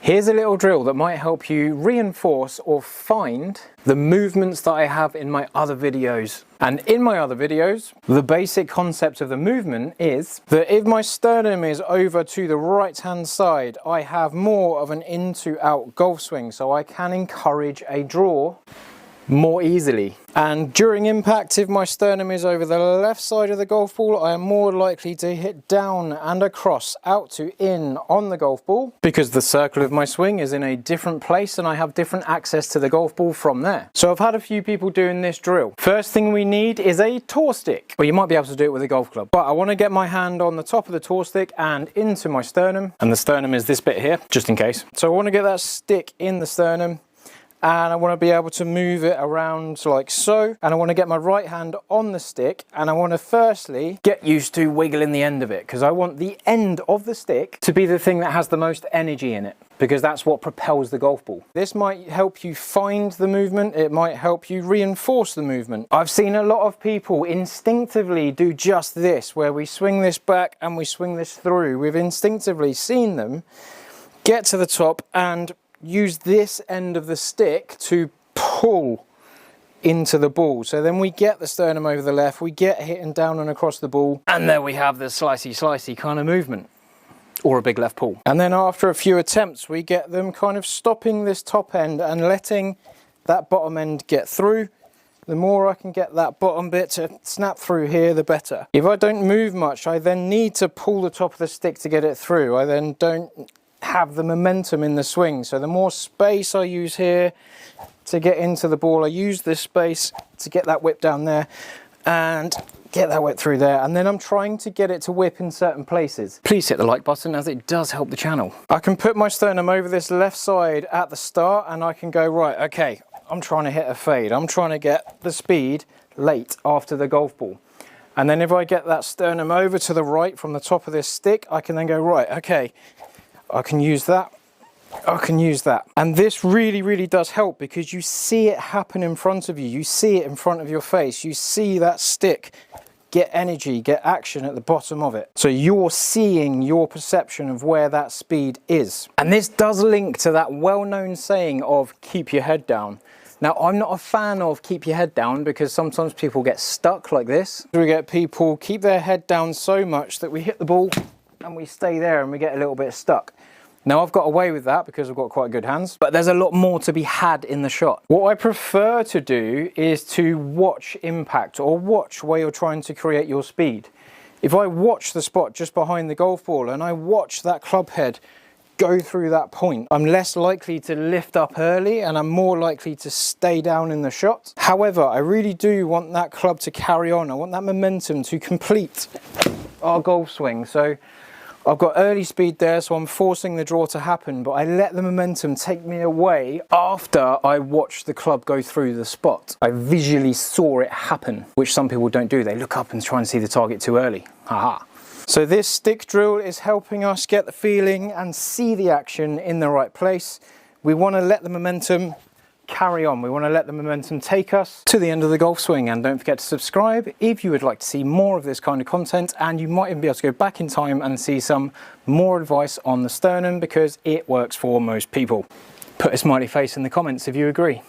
Here's a little drill that might help you reinforce or find the movements that I have in my other videos. And in my other videos, the basic concept of the movement is that if my sternum is over to the right hand side, I have more of an in to out golf swing, so I can encourage a draw more easily. And during impact, if my sternum is over the left side of the golf ball, I am more likely to hit down and across, out to in on the golf ball, because the circle of my swing is in a different place and I have different access to the golf ball from there. So I've had a few people doing this drill. First thing we need is a tour stick. Well, you might be able to do it with a golf club, but I want to get my hand on the top of the tour stick and into my sternum, and the sternum is this bit here, just in case. So I want to get that stick in the sternum, and I want to be able to move it around like so, and I want to get my right hand on the stick, and I want to firstly get used to wiggling the end of it, because I want the end of the stick to be the thing that has the most energy in it, because that's what propels the golf ball. This might help you find the movement, it might help you reinforce the movement. I've seen a lot of people instinctively do just this, where we swing this back and we swing this through. We've instinctively seen them get to the top and use this end of the stick to pull into the ball. So then we get the sternum over the left, we get hitting down and across the ball, and there we have the slicey kind of movement, or a big left pull. And then after a few attempts, we get them kind of stopping this top end and letting that bottom end get through. The more I can get that bottom bit to snap through here, the better. If I don't move much, I then need to pull the top of the stick to get it through. I then don't have the momentum in the swing, so the more space I use here to get into the ball, I use this space to get that whip down there and get that whip through there, and then I'm trying to get it to whip in certain places. Please hit the like button, as it does help the channel. I can put my sternum over this left side at the start, and I can go, right, okay, I'm trying to hit a fade, I'm trying to get the speed late after the golf ball. And then if I get that sternum over to the right from the top of this stick, I can then go, right, okay, I can use that, I can use that. And this really does help, because you see it happen in front of you. You see it in front of your face. You see that stick get energy, get action at the bottom of it. So you're seeing your perception of where that speed is. And this does link to that well-known saying of keep your head down. Now, I'm not a fan of keep your head down, because sometimes people get stuck like this. We get people keep their head down so much that we hit the ball and we stay there and we get a little bit stuck. Now, I've got away with that because I've got quite good hands, but there's a lot more to be had in the shot. What I prefer to do is to watch impact, or watch where you're trying to create your speed. If I watch the spot just behind the golf ball and I watch that club head go through that point, I'm less likely to lift up early and I'm more likely to stay down in the shot. However, I really do want that club to carry on. I want that momentum to complete our golf swing. So I've got early speed there, so I'm forcing the draw to happen, but I let the momentum take me away after I watched the club go through the spot. I visually saw it happen, which some people don't do. They look up and try and see the target too early. Haha. So this stick drill is helping us get the feeling and see the action in the right place. We want to let the momentum carry on. We want to let the momentum take us to the end of the golf swing. And don't forget to subscribe if you would like to see more of this kind of content, and you might even be able to go back in time and see some more advice on the sternum, because it works for most people. Put a smiley face in the comments if you agree.